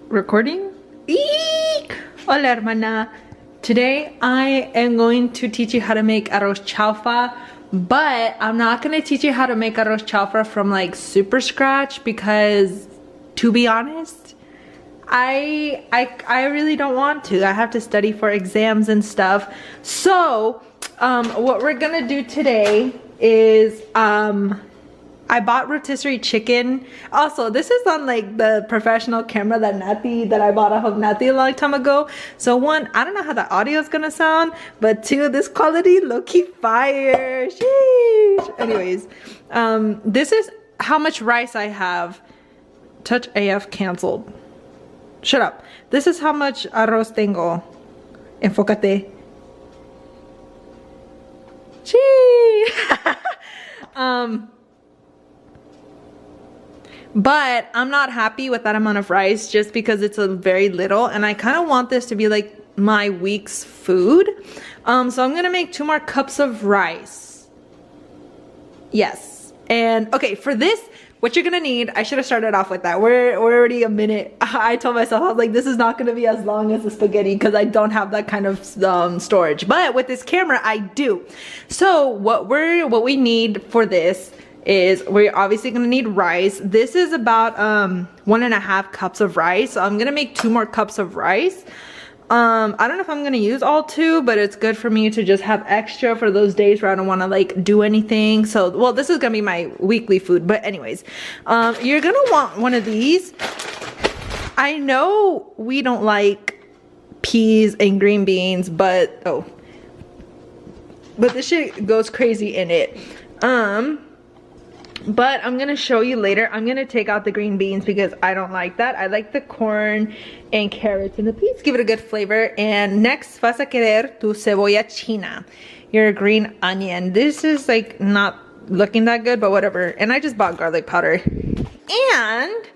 recording? Eek! Hola, hermana. Today I am going to teach you how to make arroz chaufa, but I'm not going to teach you how to make arroz chaufa from like super scratch because, to be honest, I really don't want to. I have to study for exams and stuff. So what we're gonna do today is I bought rotisserie chicken. Also, this is on like the professional camera that I bought off of Nati a long time ago. So one, I don't know how the audio is gonna sound, but two, this quality low-key fire. Sheesh. Anyways, this is how much rice I have. Touch AF canceled. Shut up. This is how much arroz tengo. Enfócate. But I'm not happy with that amount of rice just because it's a very little, and I kind of want this to be like my week's food. So I'm gonna make 2 more cups of rice. Yes. And okay, for this, what you're gonna need, I should have started off with that. We're already a minute. I told myself, I was like, this is not gonna be as long as the spaghetti because I don't have that kind of storage. But with this camera, I do. So what we need for this is we're obviously gonna need rice. This is about 1.5 cups of rice. So I'm gonna make 2 more cups of rice. I don't know if I'm gonna use all 2, but it's good for me to just have extra for those days where I don't want to like do anything. So, well, this is gonna be my weekly food, but anyways, you're gonna want one of these. I know we don't like peas and green beans, but this shit goes crazy in it. But I'm gonna show you later. I'm gonna take out the green beans because I don't like that. I like the corn and carrots and the peas give it a good flavor. And next, vas a querer tu cebolla china, your green onion. This is like not looking that good, but whatever. And I just bought garlic powder. And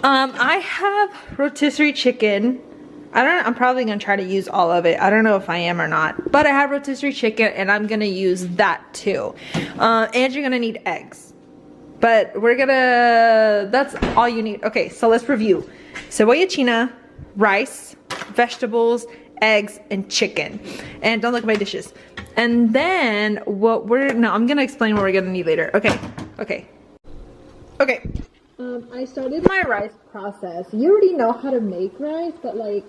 I have rotisserie chicken. I'm probably gonna try to use all of it. I don't know if I am or not, but I have rotisserie chicken and I'm gonna use that too. And you're gonna need eggs, but that's all you need. Okay, so let's review. Cebolla china, rice, vegetables, eggs, and chicken. And don't look at my dishes. And then I'm gonna explain what we're gonna need later. Okay. I started my rice process. You already know how to make rice, but like,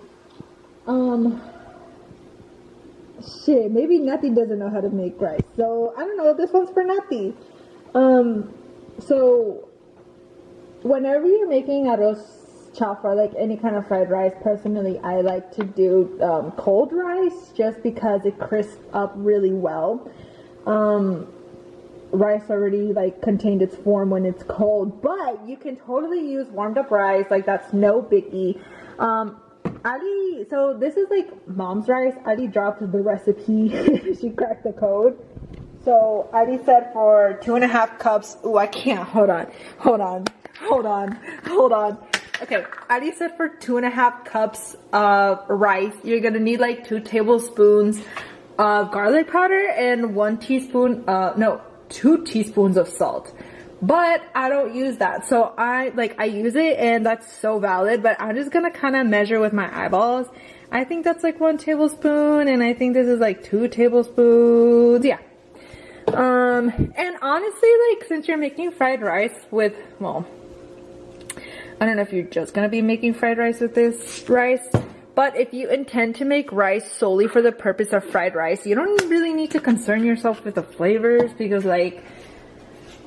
shit, maybe Nati doesn't know how to make rice. So, I don't know, this one's for Nati. So, whenever you're making arroz chaufa, like any kind of fried rice, personally, I like to do cold rice just because it crisps up really well. Rice already like contained its form when it's cold, but you can totally use warmed up rice, like that's no biggie. Ali, so this is like mom's rice. Ali dropped the recipe. She cracked the code. So Ali said for 2.5 cups. Oh, I can't. Hold on. Okay, Ali said for 2.5 cups of rice, you're gonna need like 2 tablespoons of garlic powder and 2 teaspoons of salt. But I don't use that, so I use it, and that's so valid, but I'm just gonna kind of measure with my eyeballs. I think that's like 1 tablespoon, and I think this is like 2 tablespoons. Yeah. And honestly, like, since you're making fried rice with, well, I don't know if you're just gonna be making fried rice with this rice, but if you intend to make rice solely for the purpose of fried rice, you don't really need to concern yourself with the flavors, because like,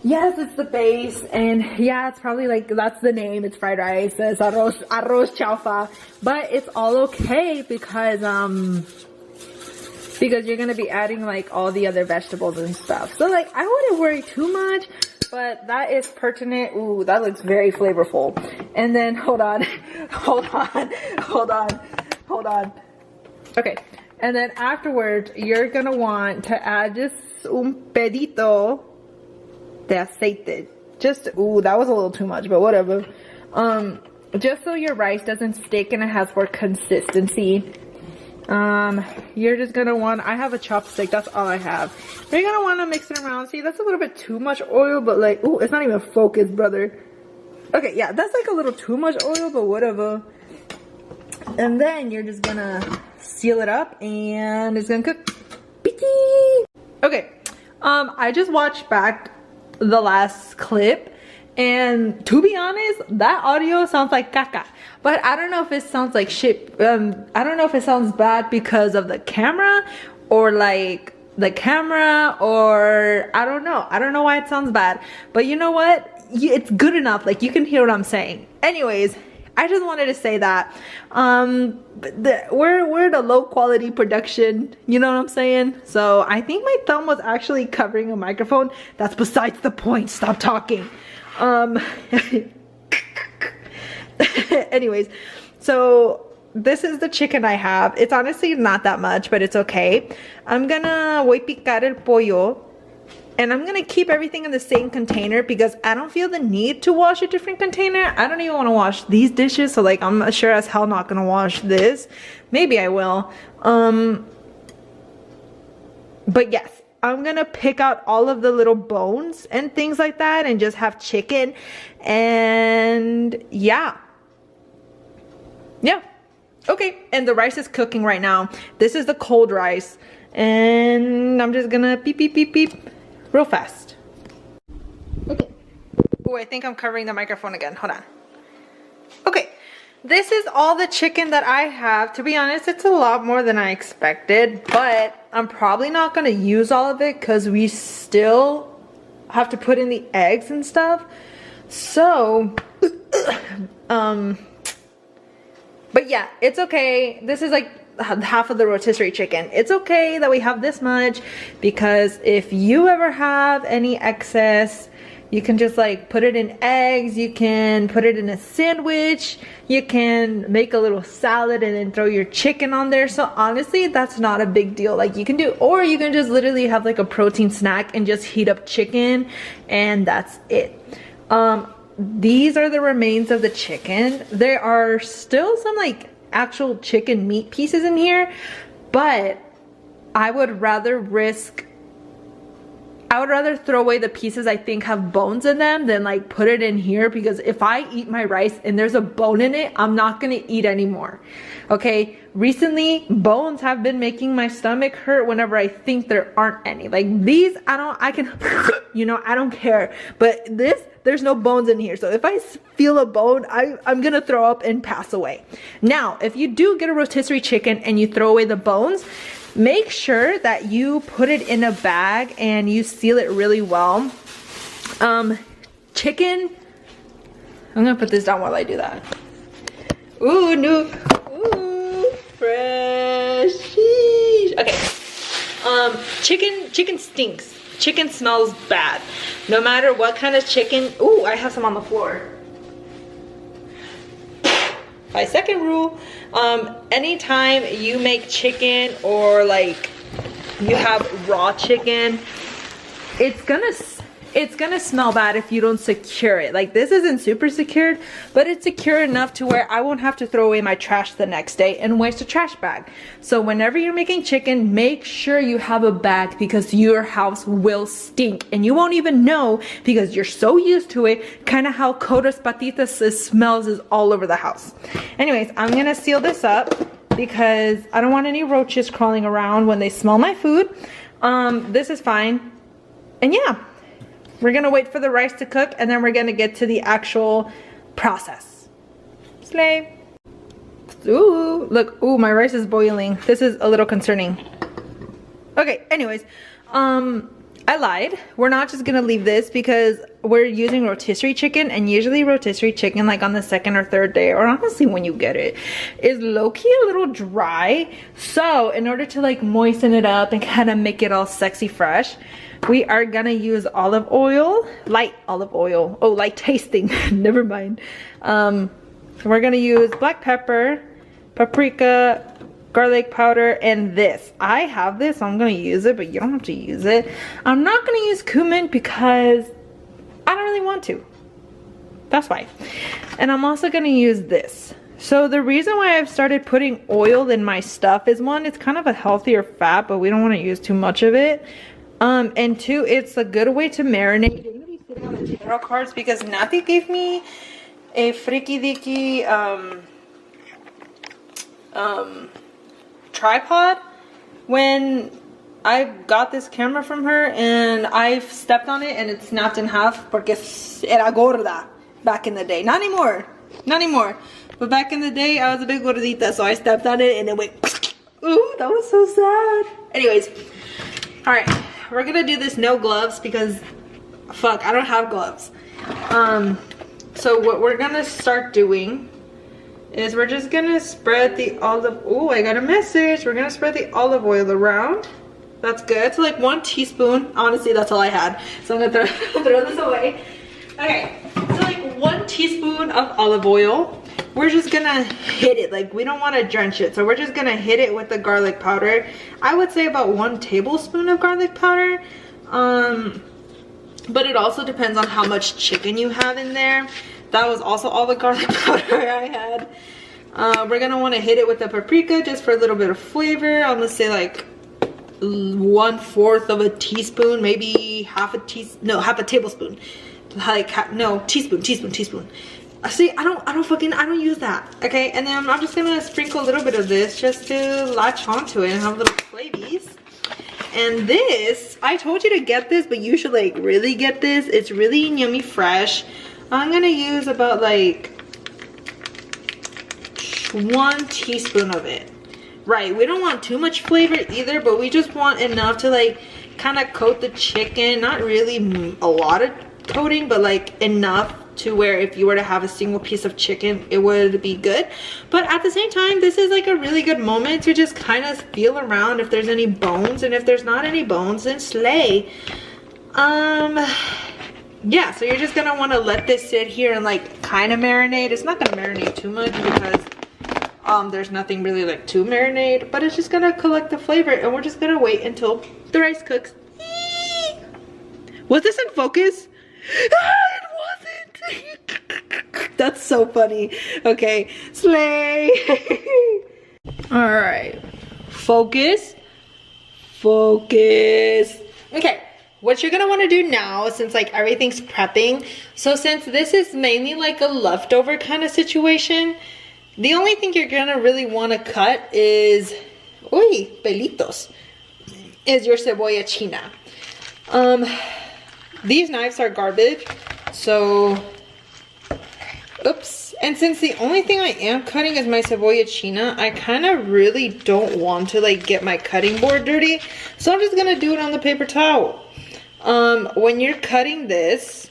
yes, it's the base, and yeah, it's probably like, that's the name, it's fried rice, it's arroz chaufa, but it's all okay because you're gonna be adding like all the other vegetables and stuff. So like, I wouldn't worry too much, but that is pertinent. Ooh, that looks very flavorful. And then, hold on. Okay, and then afterwards, you're gonna want to add just un pedito de aceite. Just, ooh, that was a little too much, but whatever. Just so your rice doesn't stick and it has more consistency. You're just gonna want, I have a chopstick, that's all I have. You're gonna want to mix it around. See, that's a little bit too much oil, but like, ooh, it's not even focused, brother. Okay, yeah, that's like a little too much oil, but whatever. And then you're just gonna seal it up and it's gonna cook. Okay, I just watched back the last clip, and to be honest, that audio sounds like caca. But I don't know if it sounds like shit. I don't know if it sounds bad because of the camera or like the camera, or I don't know. I don't know why it sounds bad. But you know what? It's good enough. Like, you can hear what I'm saying. Anyways, I just wanted to say that we're the low quality production, you know what I'm saying? So I think my thumb was actually covering a microphone. That's besides the point. Stop talking. Anyways, so this is the chicken I have. It's honestly not that much, but it's okay. I'm gonna voy picar el pollo. And I'm gonna keep everything in the same container because I don't feel the need to wash a different container. I don't even want to wash these dishes, so like I'm sure as hell not gonna wash this. Maybe I will. But yes, I'm gonna pick out all of the little bones and things like that and just have chicken. And yeah. Okay, and the rice is cooking right now. This is the cold rice. And I'm just gonna beep beep beep beep real fast. Okay. Oh, I think I'm covering the microphone again. Hold on. Okay. This is all the chicken that I have. To be honest, it's a lot more than I expected, but I'm probably not going to use all of it because we still have to put in the eggs and stuff. So, but yeah, it's okay. This is like half of the rotisserie chicken. It's okay that we have this much because if you ever have any excess, you can just like put it in eggs, you can put it in a sandwich, you can make a little salad and then throw your chicken on there. So honestly, that's not a big deal. Like, you can do, or you can just literally have like a protein snack and just heat up chicken and that's it. These are the remains of the chicken. There are still some like actual chicken meat pieces in here, but I would rather throw away the pieces I think have bones in them than like put it in here, because if I eat my rice and there's a bone in it, I'm not gonna eat anymore. Okay, recently bones have been making my stomach hurt whenever I think there aren't any. Like these, I can you know, I don't care, but this, there's no bones in here. So if I feel a bone, I'm gonna throw up and pass away. Now, if you do get a rotisserie chicken and you throw away the bones, make sure that you put it in a bag and you seal it really well. Chicken, I'm gonna put this down while I do that. Ooh, no, ooh, fresh. Sheesh. Okay, chicken stinks. Chicken smells bad. No matter what kind of chicken. Ooh, I have some on the floor. 5-second rule. Anytime you make chicken or like you have raw chicken, it's gonna smell bad if you don't secure it. Like, this isn't super secured, but it's secure enough to where I won't have to throw away my trash the next day and waste a trash bag. So whenever you're making chicken, make sure you have a bag, because your house will stink and you won't even know because you're so used to it. Kind of how Coda's patitas smells is all over the house. Anyways, I'm gonna seal this up because I don't want any roaches crawling around when they smell my food. This is fine. And yeah, we're gonna wait for the rice to cook and then we're gonna get to the actual process. Slay. Ooh, look, ooh, my rice is boiling. This is a little concerning. Okay, anyways, I lied. We're not just gonna leave this because we're using rotisserie chicken, and usually rotisserie chicken, like on the second or third day, or honestly when you get it, is low-key a little dry. So in order to like moisten it up and kind of make it all sexy fresh, we are gonna use olive oil, light olive oil. Oh, light tasting, never mind. We're gonna use black pepper, paprika, garlic powder, and this. I have this, so I'm gonna use it, but you don't have to use it. I'm not gonna use cumin because I don't really want to. That's why. And I'm also gonna use this. So the reason why I've started putting oil in my stuff is, one, it's kind of a healthier fat, but we don't want to use too much of it. And two, it's a good way to marinate. They're gonna be sitting on the tarot cards because Nathy gave me a freaky dicky tripod when I got this camera from her, and I stepped on it and it snapped in half porque era gorda back in the day. Not anymore. Not anymore. But back in the day, I was a big gordita, so I stepped on it and it went, ooh, that was so sad. Anyways, all right, we're gonna do this no gloves because, fuck, I don't have gloves. So what we're gonna start doing is we're just gonna spread the olive, oh, I got a message. We're gonna spread the olive oil around. That's good. So like 1 teaspoon. Honestly, that's all I had. So I'm gonna throw this away. Okay, so like 1 teaspoon of olive oil. We're just gonna hit it. Like, we don't wanna drench it. So we're just gonna hit it with the garlic powder. I would say about 1 tablespoon of garlic powder. But it also depends on how much chicken you have in there. That was also all the garlic powder I had. We're gonna wanna hit it with the paprika just for a little bit of flavor. I'm gonna say like 1/4 of a teaspoon, maybe half a tablespoon. Like, no, teaspoon. See, I don't use that. Okay, and then I'm just gonna sprinkle a little bit of this just to latch onto it and have little flavies. And this, I told you to get this, but you should like really get this. It's really yummy fresh. I'm gonna use about like 1 teaspoon of it. Right, we don't want too much flavor either, but we just want enough to like kind of coat the chicken. Not really a lot of coating, but like enough to where if you were to have a single piece of chicken, it would be good. But at the same time, this is like a really good moment to just kind of feel around if there's any bones, and if there's not any bones, then slay. Yeah, so you're just gonna want to let this sit here and like kind of marinate. It's not gonna marinate too much because there's nothing really like to marinate, but it's just gonna collect the flavor, and we're just gonna wait until the rice cooks. Was this in focus? It wasn't. That's so funny. Okay, slay. All right, focus. Okay, what you're gonna want to do now, since like everything's prepping, so since this is mainly like a leftover kind of situation, the only thing you're gonna really want to cut is, uy, pelitos, is your cebolla china. These knives are garbage, so, oops. And since the only thing I am cutting is my cebolla china, I kind of really don't want to like get my cutting board dirty, so I'm just gonna do it on the paper towel. When you're cutting this,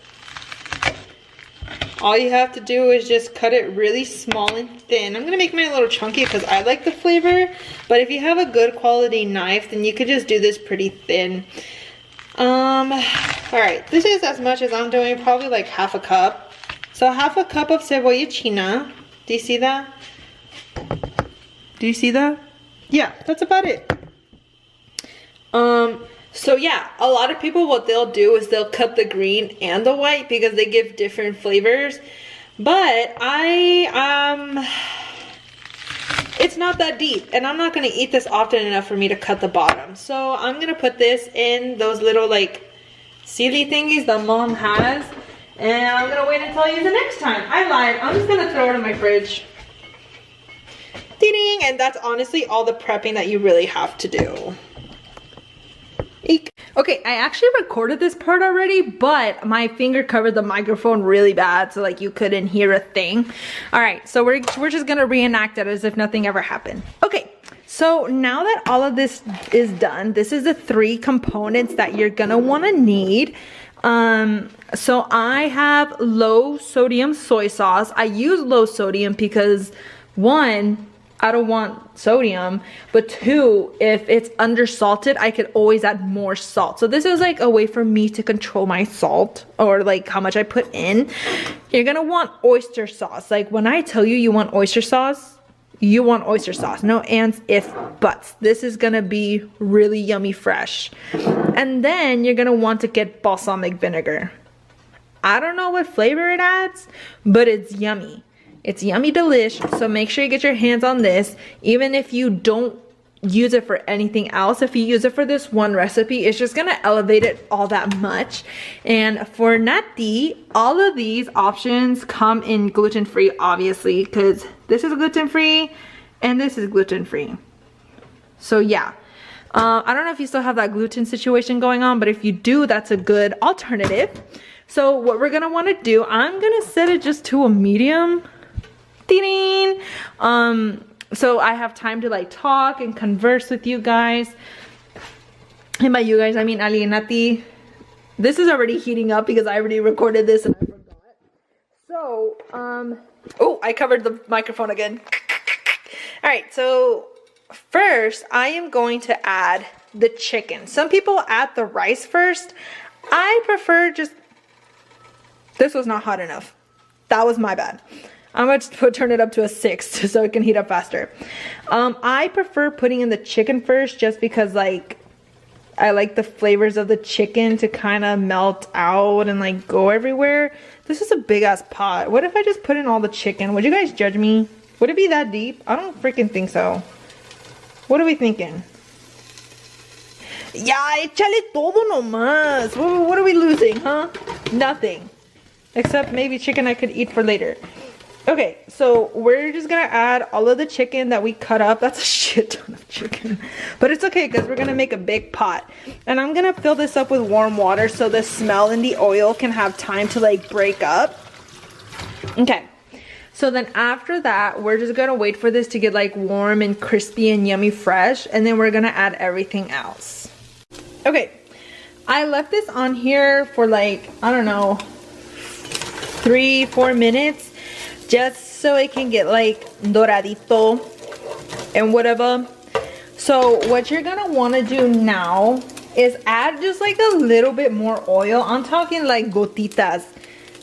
all you have to do is just cut it really small and thin. I'm gonna make mine a little chunky because I like the flavor, but if you have a good quality knife, then you could just do this pretty thin. All right, this is as much as I'm doing, probably like 1/2 cup. So 1/2 cup of cebolla china. Do you see that? Do you see that? Yeah, that's about it. So yeah, a lot of people, what they'll do is they'll cut the green and the white because they give different flavors. But it's not that deep, and I'm not gonna eat this often enough for me to cut the bottom. So I'm gonna put this in those little like sealy thingies that mom has, and I'm gonna wait until I use it next time. I lied, I'm just gonna throw it in my fridge. Ding! And that's honestly all the prepping that you really have to do. Eek. Okay, I actually recorded this part already, but my finger covered the microphone really bad, so like you couldn't hear a thing. All right, so we're just gonna reenact it as if nothing ever happened. Okay, so now that all of this is done, this is the 3 components that you're gonna wanna need. So I have low sodium soy sauce. I use low sodium because 1, I don't want sodium, but 2, if it's undersalted, I could always add more salt. So this is like a way for me to control my salt, or like how much I put in. You're gonna want oyster sauce. Like when I tell you you want oyster sauce, you want oyster sauce. No ands, if, buts. This is gonna be really yummy fresh. And then you're gonna want to get balsamic vinegar. I don't know what flavor it adds, but it's yummy. It's yummy delish, so make sure you get your hands on this. Even if you don't use it for anything else. If you use it for this one recipe, it's just gonna elevate it all that much. And for nati, all of these options come in gluten-free, obviously, because this is gluten-free and this is gluten-free. So yeah, I don't know if you still have that gluten situation going on, but if you do, that's a good alternative. So what we're gonna want to do, I'm gonna set it just to a medium. Ding! So I have time to like talk and converse with you guys. And by you guys, I mean Ali and Nati. This is already heating up because I already recorded this and I forgot. So, oh, I covered the microphone again. All right, so first I am going to add the chicken. Some people add the rice first. I prefer just, this was not hot enough. That was my bad. I'm going to turn it up to a 6 so it can heat up faster. I prefer putting in the chicken first just because like I like the flavors of the chicken to kind of melt out and like go everywhere. This is a big ass pot. What if I just put in all the chicken? Would you guys judge me? Would it be that deep? I don't freaking think so. What are we thinking? Ya, échale todo nomás. What are we losing, huh? Nothing. Except maybe chicken I could eat for later. Okay, so we're just gonna add all of the chicken that we cut up. That's a shit ton of chicken. But it's okay because we're gonna make a big pot. And I'm gonna fill this up with warm water so the smell and the oil can have time to like break up. Okay, so then after that, we're just gonna wait for this to get like warm and crispy and yummy fresh. And then we're gonna add everything else. Okay, I left this on here for like, I don't know, 3-4 minutes. Just so it can get like doradito and whatever. So what you're gonna want to do now is add just like a little bit more oil. I'm talking like gotitas.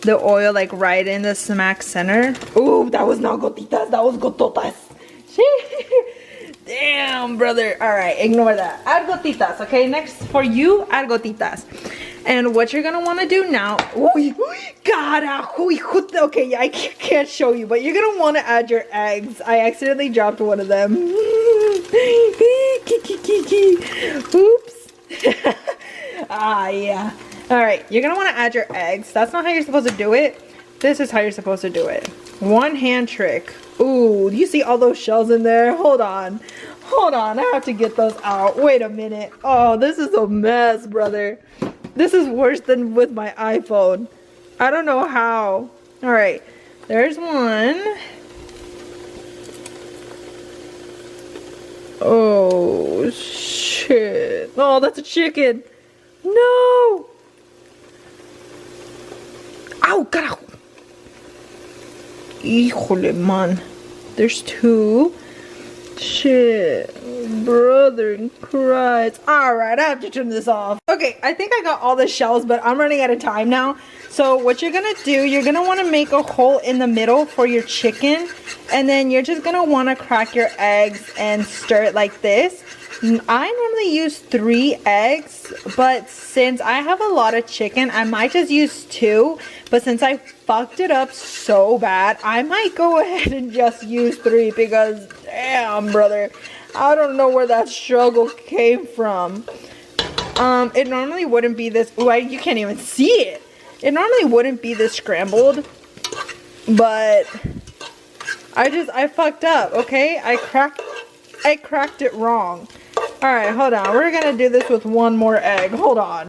The oil like right in the smack center. Ooh, that was not gotitas, that was gototas. Damn, brother. All right, ignore that. Add gotitas, okay? Next for you, add gotitas. And what you're gonna want to do now, God, okay, I can't show you, but you're gonna want to add your eggs. I accidentally dropped one of them. Oops. Yeah. All right, you're gonna want to add your eggs. That's not how you're supposed to do it. This is how you're supposed to do it. One hand trick. Ooh, do you see all those shells in there? Hold on, I have to get those out. Wait a minute. Oh, this is a mess, brother. This is worse than with my iPhone. I don't know how. All right, there's one. Oh, shit. Oh, that's a chicken. No. Ow, carajo. Híjole, man. There's two. Shit, brother in Christ. Alright, I have to turn this off. Okay, I think I got all the shells, but I'm running out of time now. So what you're gonna do, you're gonna want to make a hole in the middle for your chicken, and then you're just gonna want to crack your eggs and stir it like this. I normally use 3 eggs, but since I have a lot of chicken, I might just use 2. But since I fucked it up so bad, I might go ahead and just use 3 because, damn, brother, I don't know where that struggle came from. It normally wouldn't be this, you can't even see it. It normally wouldn't be this scrambled, but I fucked up, okay? I cracked it wrong. Alright, hold on. We're gonna do this with one more egg. Hold on.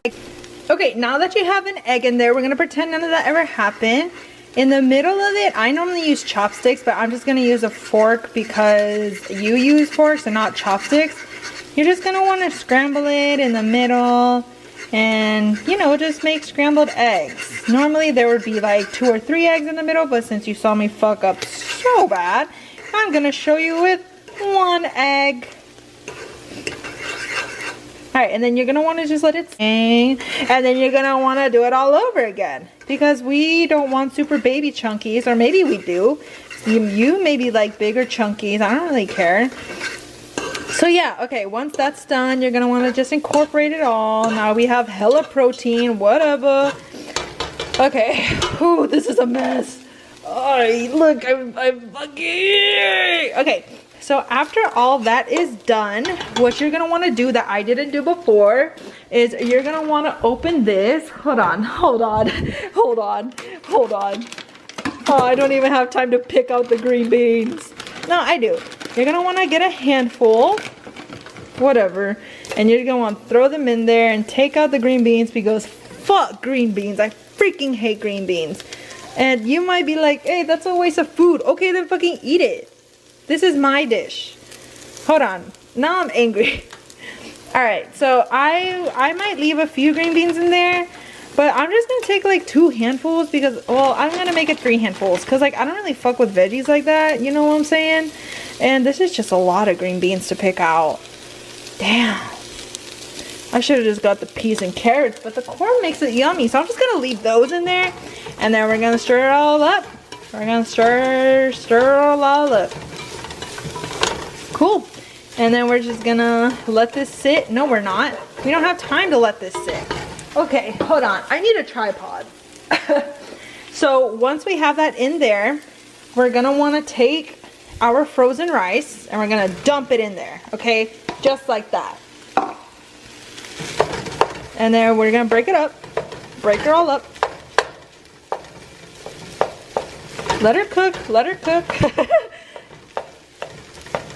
Okay, now that you have an egg in there, we're gonna pretend none of that ever happened. In the middle of it, I normally use chopsticks, but I'm just gonna use a fork because you use forks and not chopsticks. You're just gonna want to scramble it in the middle and, you know, just make scrambled eggs. Normally there would be like 2 or 3 eggs in the middle, but since you saw me fuck up so bad, I'm gonna show you with 1 egg. Alright, and then you're going to want to just let it sing. And then you're going to want to do it all over again. Because we don't want super baby chunkies. Or maybe we do. You maybe like bigger chunkies. I don't really care. So yeah, okay. Once that's done, you're going to want to just incorporate it all. Now we have hella protein. Whatever. Okay. Ooh, this is a mess. Oh, look. I'm fucking... Okay. so after all that is done, what you're gonna want to do that I didn't do before is you're gonna want to open this. Hold on. Oh, I don't even have time to pick out the green beans. No, I do. You're gonna want to get a handful, whatever, and you're gonna want to throw them in there and take out the green beans, because fuck green beans. I freaking hate green beans. And you might be like, hey, that's a waste of food. Okay, then fucking eat it. This is my dish. Hold on. Now I'm angry. Alright, so I might leave a few green beans in there, but I'm just gonna take like 2 handfuls because, well, I'm gonna make it 3 handfuls because, like, I don't really fuck with veggies like that, you know what I'm saying? And this is just a lot of green beans to pick out. Damn. I should have just got the peas and carrots, but the corn makes it yummy, so I'm just gonna leave those in there, and then we're gonna stir it all up. We're gonna stir it all up. Cool. And then we're just gonna let this sit. No, we're not. We don't have time to let this sit. Okay, hold on. I need a tripod. So once we have that in there, we're gonna wanna take our frozen rice and we're gonna dump it in there, okay? Just like that. And then we're gonna break it up. Break her all up. Let her cook, let her cook.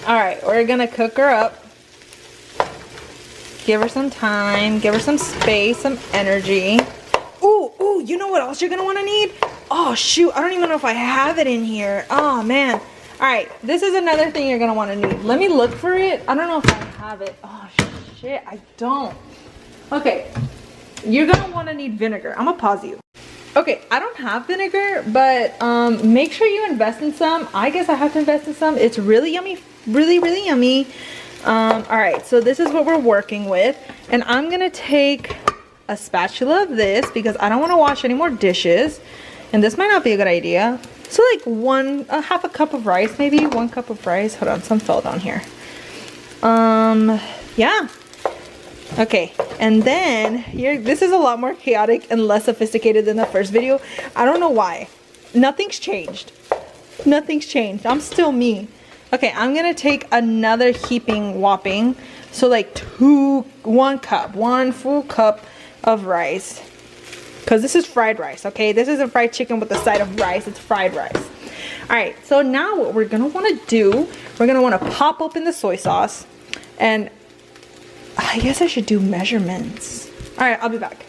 Alright, we're gonna cook her up. Give her some time, give her some space, some energy. Ooh, you know what else you're gonna wanna need? Oh shoot, I don't even know if I have it in here. Oh man. Alright, this is another thing you're gonna wanna need. Let me look for it. I don't know if I have it. Oh shit, I don't. Okay, you're gonna wanna need vinegar. I'm gonna pause you. Okay, I don't have vinegar, but make sure you invest in some. I guess I have to invest in some. It's really yummy, really yummy. Alright, so this is what we're working with. And I'm gonna take a spatula of this because I don't wanna wash any more dishes. And this might not be a good idea. So like half a cup of rice, maybe 1 cup of rice. Hold on, some fell down here. Yeah. Okay, and then here, this is a lot more chaotic and less sophisticated than the first video. I don't know why. Nothing's changed. Nothing's changed. I'm still me. Okay, I'm gonna take another heaping whopping. So like 1 full cup of rice. Because this is fried rice, okay? This isn't fried chicken with a side of rice, it's fried rice. Alright, so now what we're gonna wanna do, we're gonna wanna pop open the soy sauce. And I guess I should do measurements. Alright, I'll be back.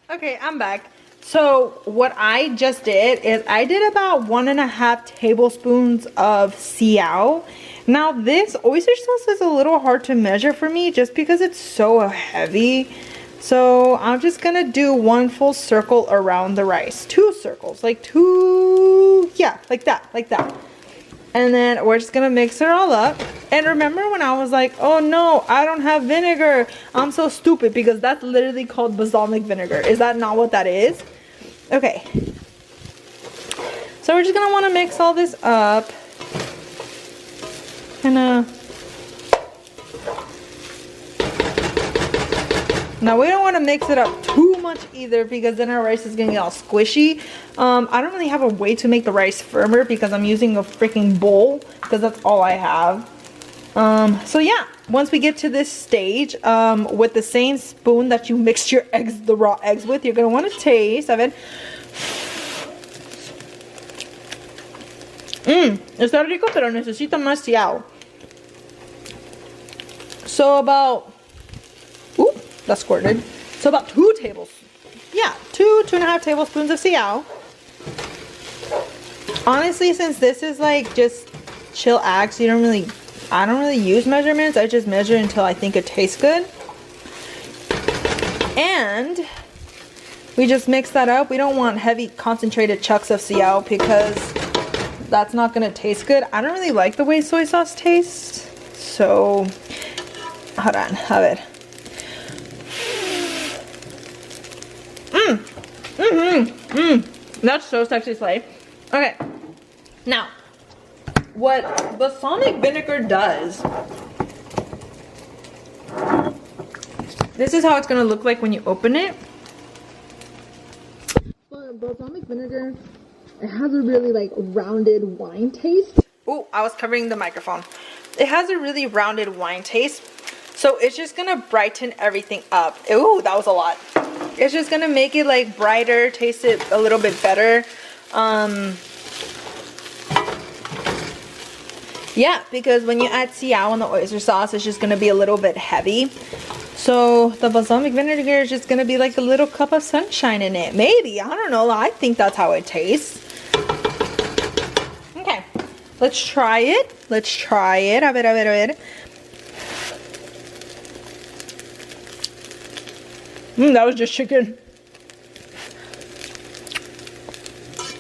Okay, I'm back. So what I just did is I did about 1.5 tablespoons of siao. Now this oyster sauce is a little hard to measure for me just because it's so heavy. So I'm just gonna do 1 full circle around the rice. 2 circles, like 2, yeah, like that. And then we're just gonna mix it all up. And remember when I was like, oh no, I don't have vinegar. I'm so stupid, because that's literally called balsamic vinegar. Is that not what that is? Okay. So we're just gonna wanna mix all this up. And now we don't want to mix it up too much either, because then our rice is gonna get all squishy. I don't really have a way to make the rice firmer because I'm using a freaking bowl, because that's all I have. So yeah, once we get to this stage, with the same spoon that you mixed your eggs, the raw eggs with, you're gonna want to taste of it. Está rico, pero necesita más siao. So about, ooh, that squirted. So about 2 tablespoons. Yeah, 2.5 tablespoons of siao. Honestly, since this is like just chillax, I don't really use measurements. I just measure until I think it tastes good. And we just mix that up. We don't want heavy concentrated chunks of siao because that's not gonna taste good. I don't really like the way soy sauce tastes. So, hold on, have it. That's so sexy, Slay. Okay, now, what balsamic vinegar does, this is how it's gonna look like when you open it. But balsamic vinegar, it has a really like rounded wine taste. Oh, I was covering the microphone. it has a really rounded wine taste. So it's just gonna brighten everything up. Ooh, that was a lot. It's just gonna make it like brighter, taste it a little bit better. Yeah, because when you add siao on the oyster sauce, it's just gonna be a little bit heavy. So the balsamic vinegar is just gonna be like a little cup of sunshine in it. Maybe, I don't know. I think that's how it tastes. Okay, let's try it. Let's try it. A ver, a ver, a ver. That was just chicken.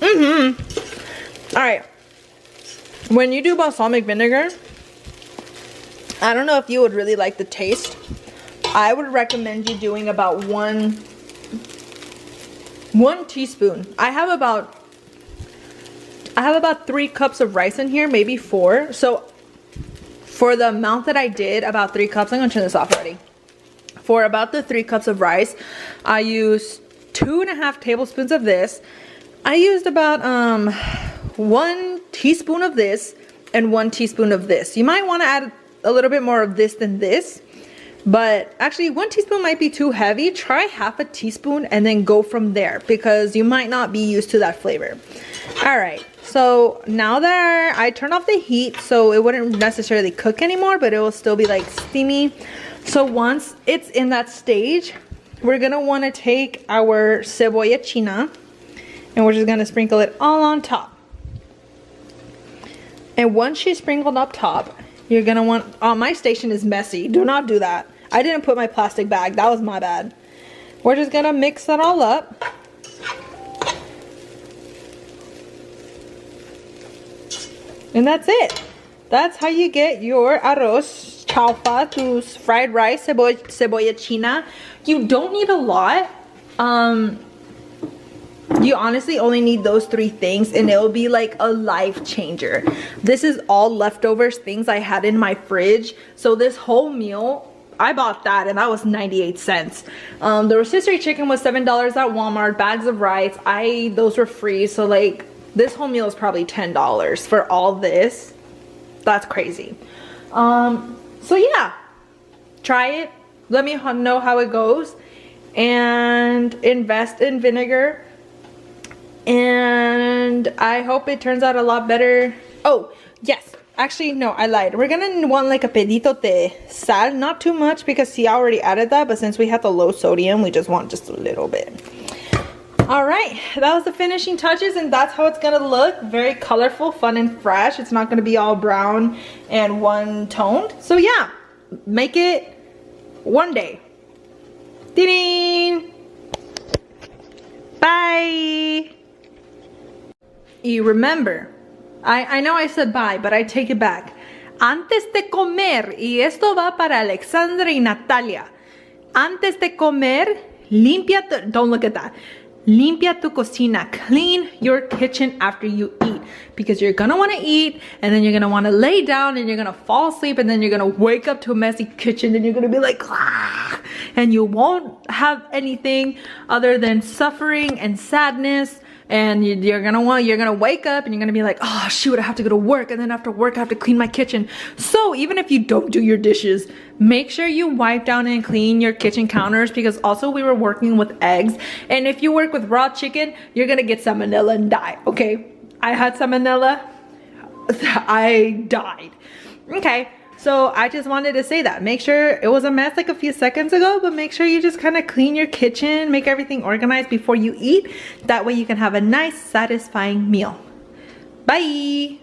All right. When you do balsamic vinegar, I don't know if you would really like the taste. I would recommend you doing about one teaspoon. I have about 3 cups of rice in here, maybe 4. So for the amount that I did, about 3 cups. I'm gonna turn this off already. For about the 3 cups of rice, I used 2.5 tablespoons of this. I used about 1 teaspoon of this and 1 teaspoon of this. You might want to add a little bit more of this than this, but actually 1 teaspoon might be too heavy. Try 1/2 teaspoon and then go from there, because you might not be used to that flavor. All right, so now that I turned off the heat, so it wouldn't necessarily cook anymore, but it will still be like steamy. So once it's in that stage, we're gonna want to take our cebolla china and we're just gonna sprinkle it all on top. And once she's sprinkled up top, you're gonna want, oh, my station is messy. Do not do that. I didn't put my plastic bag. That was my bad. We're just gonna mix that all up. And that's it. That's how you get your arroz chaufa, to fried rice, cebolla china. You don't need a lot. You honestly only need those 3 things and it'll be like a life changer. This is all leftovers, things I had in my fridge. So this whole meal, I bought that and that was 98 cents. The rotisserie chicken was $7 at Walmart. Bags of rice, those were free. So like this whole meal is probably $10 for all this. That's crazy. So yeah, try it. Let me know how it goes, and invest in vinegar. And I hope it turns out a lot better. Oh, yes. Actually, no, I lied. We're gonna want like a pedito de sal. Not too much because see, I already added that. But since we have the low sodium, we just want just a little bit. Alright, that was the finishing touches, and that's how it's gonna look. Very colorful, fun, and fresh. It's not gonna be all brown and one-toned. So yeah, make it one day. Ding! Bye! Y remember, I know I said bye, but I take it back. Antes de comer, y esto va para Alexandra y Natalia. Antes de comer, limpia, don't look at that. Limpia tu cocina. Clean your kitchen after you eat, because you're gonna want to eat and then you're gonna want to lay down and you're gonna fall asleep and then you're gonna wake up to a messy kitchen and you're gonna be like, ah, and you won't have anything other than suffering and sadness. And you're gonna wake up and you're gonna be like, oh shoot, I have to go to work, and then after work I have to clean my kitchen. So even if you don't do your dishes, make sure you wipe down and clean your kitchen counters, because also we were working with eggs, and if you work with raw chicken, you're gonna get salmonella and die. Okay, I had salmonella, I died. Okay, so I just wanted to say that. Make sure, it was a mess like a few seconds ago, but make sure you just kind of clean your kitchen, make everything organized before you eat. That way you can have a nice, satisfying meal. Bye!